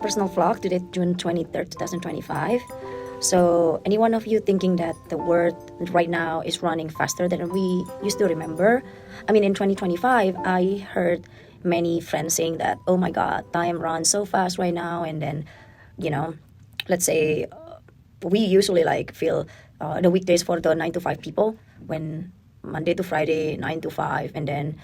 Personal vlog today, June 23rd, 2025. So, any one of you thinking that the world right now is running faster than we used to remember? I mean, in 2025, I heard many friends saying that, oh my God, time runs so fast right now. And then, you know, let's say we usually like feel the weekdays for the 9 to 5 people when Monday to Friday, 9 to 5. And then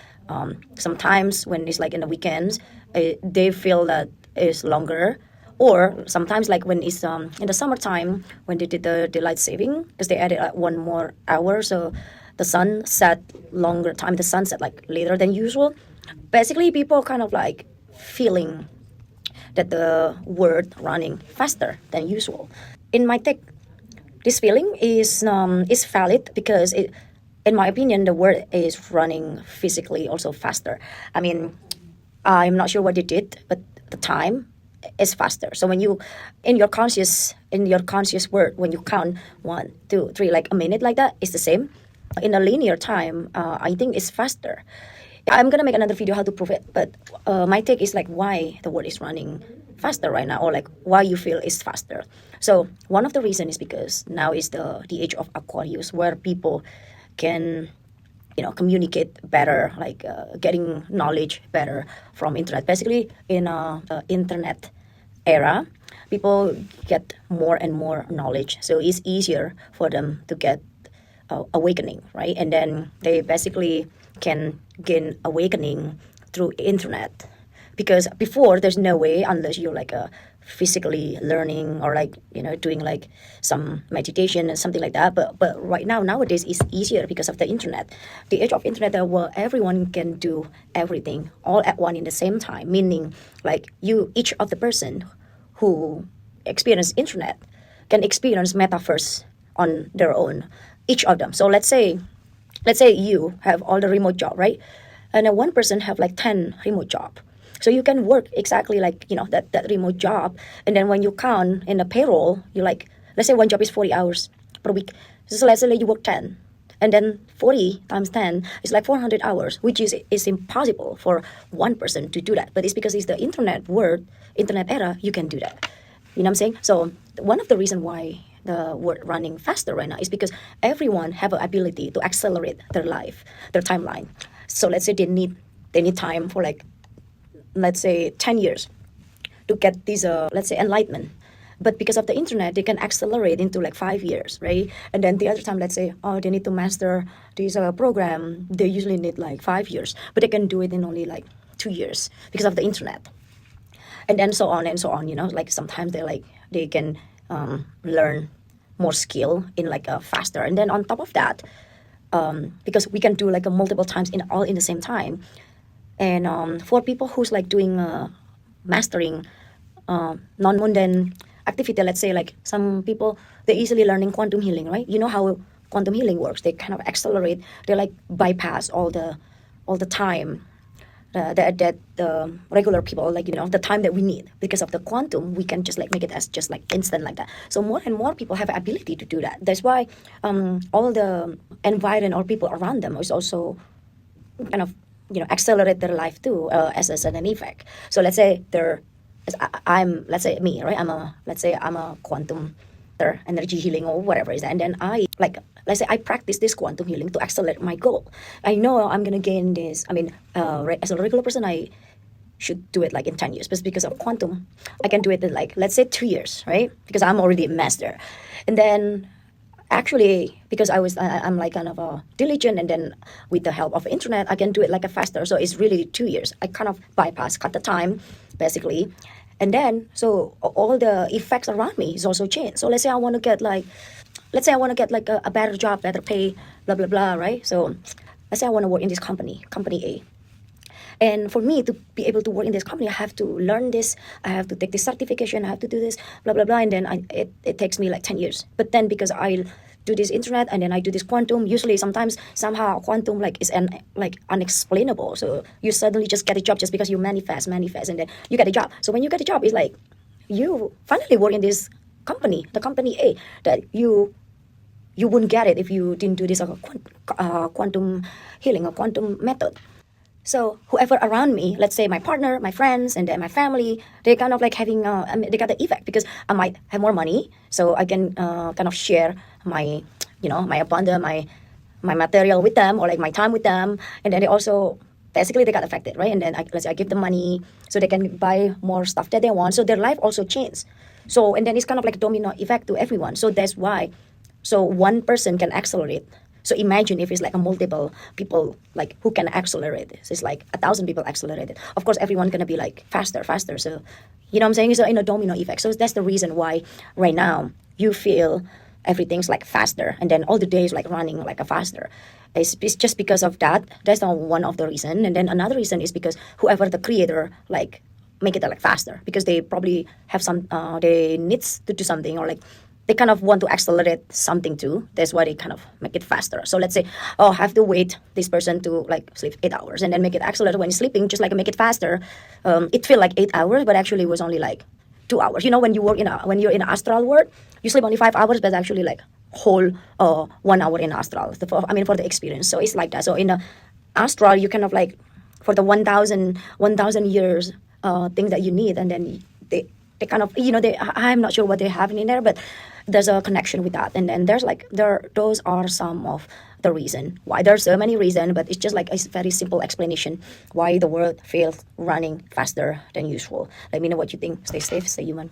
sometimes when it's like in the weekends, they feel that it's longer, or sometimes like when it's in the summertime when they did the daylight saving because they added one more hour, so the sun set longer time, the sunset like later than usual. Basically people kind of like feeling that the world running faster than usual. In my take, this feeling is valid because it, in my opinion, the world is running physically also faster. I mean, I'm not sure what they did, but the time is faster. So when you in your conscious world, when you count 1, 2, 3, like a minute like that, it's the same. In a linear time, I think it's faster. I'm gonna make another video how to prove it, but my take is like why the world is running faster right now, or like why you feel it's faster. So one of the reason is because now is the age of Aquarius, where people can communicate better, like getting knowledge better from internet. Basically in internet era, people get more and more knowledge, so it's easier for them to get awakening, right? And then they basically can gain awakening through internet, because before there's no way unless you're like a physically learning, or like doing like some meditation and something like that. But right now, nowadays, it's easier because of the internet, the age of internet, where everyone can do everything all at one in the same time, meaning like each of the person who experience internet can experience metaverse on their own, each of them. So let's say you have all the remote job, right? And then one person have like 10 remote job. So you can work exactly like, that remote job. And then when you count in the payroll, you like, let's say one job is 40 hours per week. So let's say you work 10. And then 40 times 10 is like 400 hours, which is impossible for one person to do that. But it's because it's the internet world, internet era, you can do that. You know what I'm saying? So one of the reasons why the world running faster right now is because everyone have an ability to accelerate their life, their timeline. So let's say they need time for like, let's say 10 years to get this let's say enlightenment, but because of the internet they can accelerate into like 5 years, right? And then the other time, let's say, oh, they need to master this program, they usually need like 5 years, but they can do it in only like 2 years because of the internet. And then so on and so on, like sometimes they can learn more skill in like a faster. And then on top of that, because we can do like a multiple times all in the same time. And for people who's like doing mastering non-mundane activity, let's say like some people, they easily learning quantum healing, right? You know how quantum healing works. They kind of accelerate, they like bypass all the time that the regular people, like the time that we need. Because of the quantum, we can just like make it as just like instant like that. So more and more people have the ability to do that. That's why all the environment or people around them is also kind of accelerate their life too, as a sudden effect. So let's say I'm, let's say me, right? I'm a quantum energy healing or whatever is that. And then let's say I practice this quantum healing to accelerate my goal. I know I'm gonna gain this. I mean, as a regular person, I should do it like in 10 years, but because of quantum, I can do it in like, let's say 2 years, right? Because I'm already a master. And then actually, because I'm like kind of a diligent, and then with the help of internet, I can do it like a faster. So it's really 2 years. I kind of cut the time, basically. And then, so all the effects around me is also changed. So let's say I want to get like a better job, better pay, blah, blah, blah, right? So let's say I want to work in this company A. And for me to be able to work in this company, I have to learn this, I have to take this certification, I have to do this, blah, blah, blah. And then it takes me like 10 years. But then because I do this internet and then I do this quantum, usually sometimes somehow quantum like is unexplainable. So you suddenly just get a job just because you manifest, and then you get a job. So when you get a job, it's like you finally work in this company, the company A, that you wouldn't get it if you didn't do this quantum healing or quantum method. So whoever around me, let's say my partner, my friends, and then my family, they kind of like having, I mean, they got the effect because I might have more money, so I can kind of share my, my abundance, my material with them, or like my time with them, and then they also basically they got affected, right? And then let's say I give them money so they can buy more stuff that they want, so their life also changed. So and then it's kind of like a domino effect to everyone. So that's why, so one person can accelerate. So imagine if it's like a multiple people like who can accelerate this. It's like 1,000 people accelerated. Of course, everyone gonna be like faster, faster. So, you know what I'm saying? It's in a domino effect. So that's the reason why right now you feel everything's like faster, and then all the days like running like a faster. It's just because of that. That's not one of the reason. And then another reason is because whoever the creator like make it like faster because they probably have some they needs to do something, or like they kind of want to accelerate something too. That's why they kind of make it faster. So let's say, oh, I have to wait this person to like sleep 8 hours and then make it accelerate when he's sleeping, just like make it faster. It feel like 8 hours, but actually it was only like 2 hours. You know, when you work when you're in astral world, you sleep only 5 hours, but actually like whole 1 hour in astral. I mean, for the experience. So it's like that. So in a astral, you kind of like for the 1,000 years things that you need, and then they kind of I'm not sure what they have in there, but there's a connection with that. And then there's like those are some of the reason why. There's so many reasons, but it's just like a very simple explanation why the world feels running faster than usual. Let me know what you think. Stay safe, stay human.